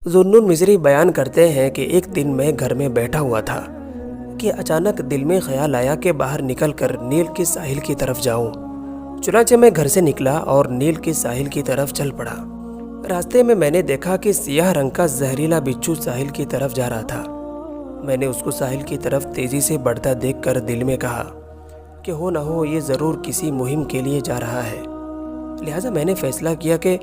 ज़ुन्नुन मिस्री बयान करते हैं कि एक दिन मैं घर में बैठा हुआ था कि अचानक दिल में ख्याल आया कि बाहर निकलकर नील के साहिल की तरफ जाऊं। चुनांचे मैं घर से निकला और नील के साहिल की तरफ चल पड़ा। रास्ते में मैंने देखा कि सियाह रंग का जहरीला बिच्छू साहिल की तरफ जा रहा था। मैंने उसको साहिल की तरफ तेजी से बढ़ता देखकर दिल में कहा कि हो न हो ये ज़रूर किसी मुहिम के लिए जा रहा है। लिहाजा मैंने फैसला किया कि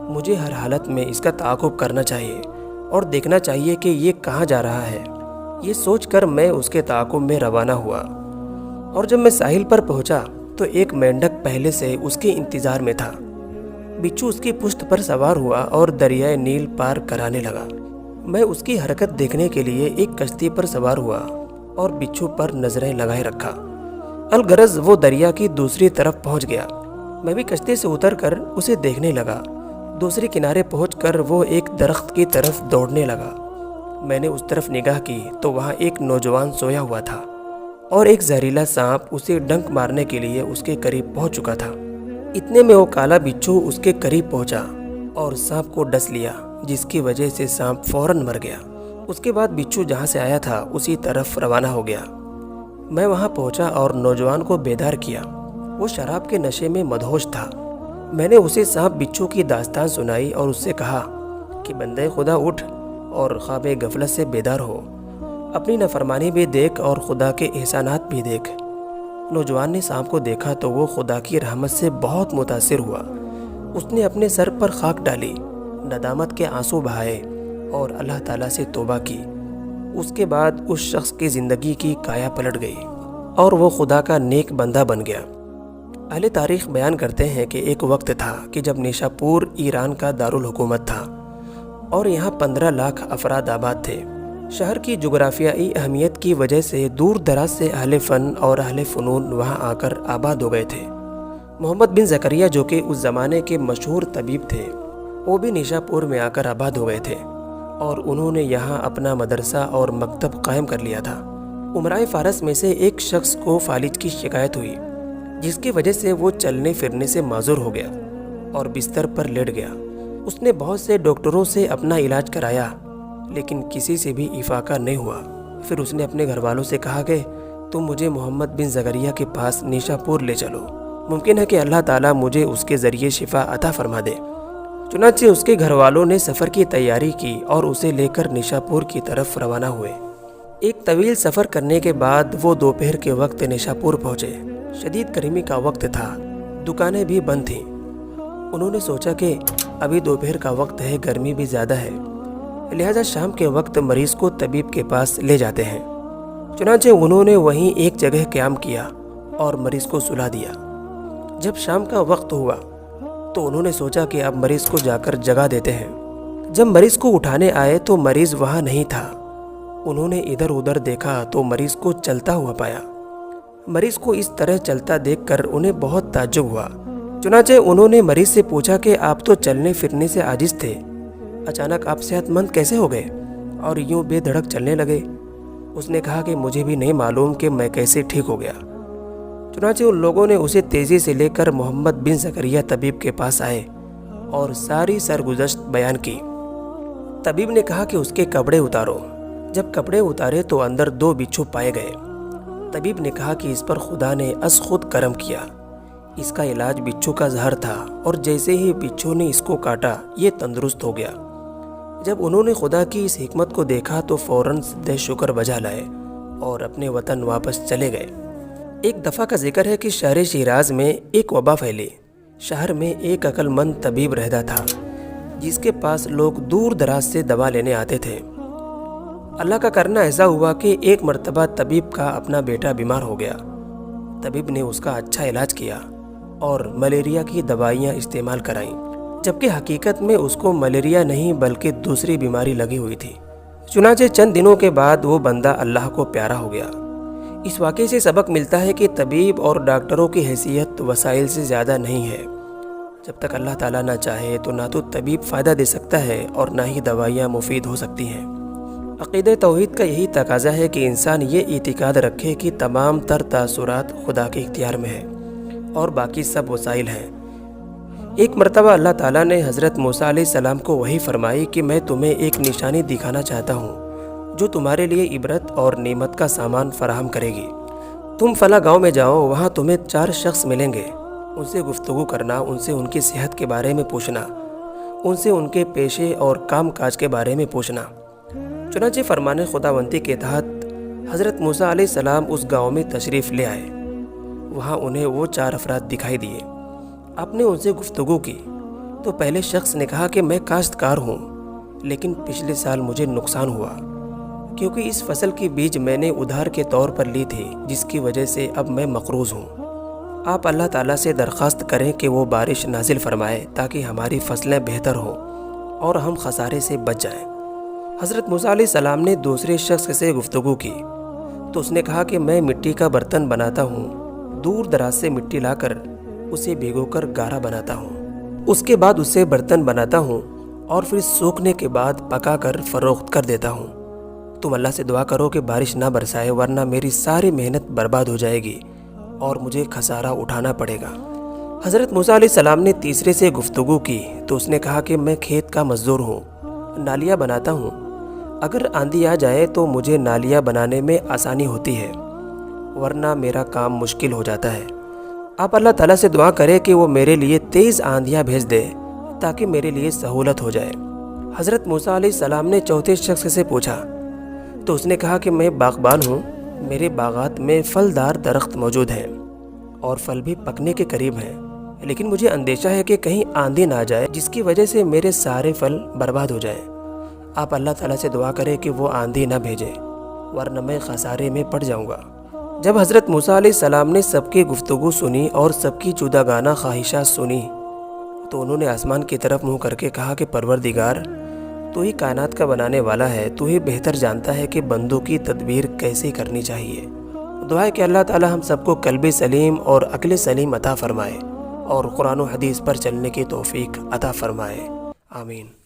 मुझे हर हालत में इसका ताक़ुब करना चाहिए और देखना चाहिए कि ये कहाँ जा रहा है। ये सोचकर मैं उसके ताक़ुब में रवाना हुआ और जब मैं साहिल पर पहुंचा तो एक मेंढक पहले से उसके इंतज़ार में था। बिच्छू उसकी पुश्त पर सवार हुआ और दरियाए नील पार कराने लगा। मैं उसकी हरकत देखने के लिए एक कश्ती पर सवार हुआ और बिच्छू पर नजरें लगाए रखा। अलगरज वो दरिया की दूसरी तरफ पहुंच गया। मैं भी कश्ती से उतरकर उसे देखने लगा। दूसरे किनारे पहुंचकर वो एक दरख्त की तरफ दौड़ने लगा। मैंने उस तरफ निगाह की तो वहाँ एक नौजवान सोया हुआ था और एक जहरीला सांप उसे डंक मारने के लिए उसके करीब पहुंच चुका था। इतने में वो काला बिच्छू उसके करीब पहुंचा और सांप को डस लिया, जिसकी वजह से सांप फौरन मर गया। उसके बाद बिच्छू जहाँ से आया था उसी तरफ रवाना हो गया। मैं वहाँ पहुँचा और नौजवान को बेदार किया। वो शराब के नशे में मदहोश था। मैंने उसे सांप बिच्छू की दास्तान सुनाई और उससे कहा कि बंदे खुदा उठ और ख्वाबे गफलत से बेदार हो, अपनी नाफरमानी भी देख और खुदा के एहसानात भी देख। नौजवान ने सांप को देखा तो वो खुदा की रहमत से बहुत मुतासिर हुआ। उसने अपने सर पर खाक डाली, नदामत के आंसू बहाए और अल्लाह ताला से तौबा की। उसके बाद उस शख्स की ज़िंदगी की काया पलट गई और वो खुदा का नेक बंदा बन गया। अहले तारीख़ बयान करते हैं कि एक वक्त था कि जब निशापुर ईरान का दारुल हुकूमत था और यहाँ 15 लाख अफराद आबाद थे। शहर की जुग्राफियाई अहमियत की वजह से दूर दराज से अहले फ़न और अहले फ़नून वहाँ आकर आबाद हो गए थे। मोहम्मद बिन ज़करिया जो कि उस ज़माने के मशहूर तबीब थे, वो भी निशापुर में आकर आबाद हो गए थे और उन्होंने यहाँ अपना मदरसा और मकतब कायम कर लिया था। उमराए फ़ारस में से एक शख्स को फालिज की शिकायत हुई, जिसकी वजह से वो चलने फिरने से माजूर हो गया और बिस्तर पर लेट गया। उसने बहुत से डॉक्टरों से अपना इलाज कराया लेकिन किसी से भी इफाका नहीं हुआ। फिर उसने अपने घर वालों से कहा कि तुम मुझे मोहम्मद बिन ज़करिया के पास निशापुर ले चलो, मुमकिन है कि अल्लाह ताला मुझे उसके ज़रिए शिफा अता फरमा दे। चुनांचे उसके घर वालों ने सफ़र की तैयारी की और उसे लेकर निशापुर की तरफ रवाना हुए। एक तवील सफ़र करने के बाद वो दोपहर के वक्त निशापुर पहुँचे। शदीद गर्मी का वक्त था, दुकानें भी बंद थीं। उन्होंने सोचा कि अभी दोपहर का वक्त है, गर्मी भी ज़्यादा है, लिहाजा शाम के वक्त मरीज़ को तबीब के पास ले जाते हैं। चुनांचे उन्होंने वहीं एक जगह क़याम किया और मरीज़ को सुला दिया। जब शाम का वक्त हुआ तो उन्होंने सोचा कि अब मरीज़ को जाकर जगा देते हैं। जब मरीज़ को उठाने आए तो मरीज़ वहाँ नहीं था। उन्होंने इधर उधर देखा तो मरीज़ को चलता हुआ पाया। मरीज़ को इस तरह चलता देखकर उन्हें बहुत ताज्जुब हुआ। चुनांचे उन्होंने मरीज़ से पूछा कि आप तो चलने फिरने से आजिज़ थे, अचानक आप सेहतमंद कैसे हो गए और यूं बेधड़क चलने लगे? उसने कहा कि मुझे भी नहीं मालूम कि मैं कैसे ठीक हो गया। चुनांचे उन लोगों ने उसे तेज़ी से लेकर मोहम्मद बिन ज़करिया तबीब के पास आए और सारी सरगुज़श्त बयान की। तबीब ने कहा कि उसके कपड़े उतारो। जब कपड़े उतारे तो अंदर 2 बिच्छू पाए गए। तबीब ने कहा कि इस पर खुदा ने अस खुद करम किया। इसका इलाज बिच्छू का जहर था और जैसे ही बिच्छू ने इसको काटा ये तंदुरुस्त हो गया। जब उन्होंने खुदा की इस हिकमत को देखा तो फ़ौरन सिद्ध शुक्र बजा लाए और अपने वतन वापस चले गए। एक दफ़ा का जिक्र है कि शहर शिराज में एक वबा फैली। शहर में एक अक्लमंद तबीब रहता था जिसके पास लोग दूर दराज से दवा लेने आते थे। अल्लाह का करना ऐसा हुआ कि एक मर्तबा तबीब का अपना बेटा बीमार हो गया। तबीब ने उसका अच्छा इलाज किया और मलेरिया की दवाइयाँ इस्तेमाल कराईं, जबकि हकीकत में उसको मलेरिया नहीं बल्कि दूसरी बीमारी लगी हुई थी। चुनांचे चंद दिनों के बाद वो बंदा अल्लाह को प्यारा हो गया। इस वाक़े से सबक मिलता है कि तबीब और डॉक्टरों की हैसियत वसाइल से ज़्यादा नहीं है। जब तक अल्लाह ताला ना चाहे तो ना तो तबीब फ़ायदा दे सकता है और ना ही दवाइयाँ मुफीद हो सकती हैं। अक़ीदे तौहीद का यही तकाज़ा है कि इंसान ये इतिकाद रखे कि तमाम तर तासुरात खुदा के इख्तियार में है और बाकी सब वसाइल हैं। ایک مرتبہ اللہ تعالیٰ نے حضرت موسیٰ علیہ السلام کو وحی فرمائی کہ میں تمہیں ایک نشانی دکھانا چاہتا ہوں جو تمہارے لیے عبرت اور نعمت کا سامان فراہم کرے گی۔ تم فلاں گاؤں میں جاؤ، وہاں تمہیں 4 شخص ملیں گے، ان سے گفتگو کرنا، ان سے ان کی صحت کے بارے میں پوچھنا، ان سے ان کے پیشے اور کام کاج کے بارے میں پوچھنا۔ چنانچہ فرمان خداوندی کے تحت حضرت موسیٰ علیہ السلام اس گاؤں میں تشریف لے آئے۔ وہاں انہیں وہ 4 افراد دکھائی دیے۔ آپ نے ان سے گفتگو کی تو پہلے شخص نے کہا کہ میں کاشتکار ہوں، لیکن پچھلے سال مجھے نقصان ہوا کیونکہ اس فصل کی بیج میں نے ادھار کے طور پر لی تھی، جس کی وجہ سے اب میں مقروض ہوں۔ آپ اللہ تعالیٰ سے درخواست کریں کہ وہ بارش نازل فرمائے تاکہ ہماری فصلیں بہتر ہوں اور ہم خسارے سے بچ جائیں۔ حضرت موسیٰ علیہ السلام نے دوسرے شخص سے گفتگو کی تو اس نے کہا کہ میں مٹی کا برتن بناتا ہوں، دور دراز سے مٹی لا کر اسے بھگو کر گارا بناتا ہوں، اس کے بعد اسے برتن بناتا ہوں اور پھر سوکھنے کے بعد پکا کر فروخت کر دیتا ہوں۔ تم اللہ سے دعا کرو کہ بارش نہ برسائے، ورنہ میری ساری محنت برباد ہو جائے گی اور مجھے خسارہ اٹھانا پڑے گا۔ حضرت موسیٰ علیہ السلام نے تیسرے سے گفتگو کی تو اس نے کہا کہ میں کھیت کا مزدور ہوں، نالیاں بناتا ہوں، اگر آندھی آ جائے تو مجھے نالیاں بنانے میں آسانی ہوتی ہے، ورنہ میرا کام مشکل ہو جاتا ہے۔ آپ اللہ تعالیٰ سے دعا کرے کہ وہ میرے لیے تیز آندھیاں بھیج دے تاکہ میرے لیے سہولت ہو جائے۔ حضرت موسیٰ علیہ السلام نے چوتھے شخص سے پوچھا تو اس نے کہا کہ میں باغبان ہوں، میرے باغات میں پھلدار درخت موجود ہیں اور پھل بھی پکنے کے قریب ہیں، لیکن مجھے اندیشہ ہے کہ کہیں آندھی نہ جائے جس کی وجہ سے میرے سارے پھل برباد ہو جائیں۔ آپ اللہ تعالیٰ سے دعا کرے کہ وہ آندھی نہ بھیجے، ورنہ میں خسارے میں پڑ جاؤں گا۔ جب حضرت موسیٰ علیہ السلام نے سب کی گفتگو سنی اور سب کی جوداگانہ خواہشات سنی تو انہوں نے آسمان کی طرف منہ کر کے کہا کہ پروردگار، تو ہی کائنات کا بنانے والا ہے، تو ہی بہتر جانتا ہے کہ بندوں کی تدبیر کیسے کرنی چاہیے۔ دعا ہے کہ اللہ تعالیٰ ہم سب کو قلب سلیم اور عقل سلیم عطا فرمائے اور قرآن و حدیث پر چلنے کی توفیق عطا فرمائے۔ آمین۔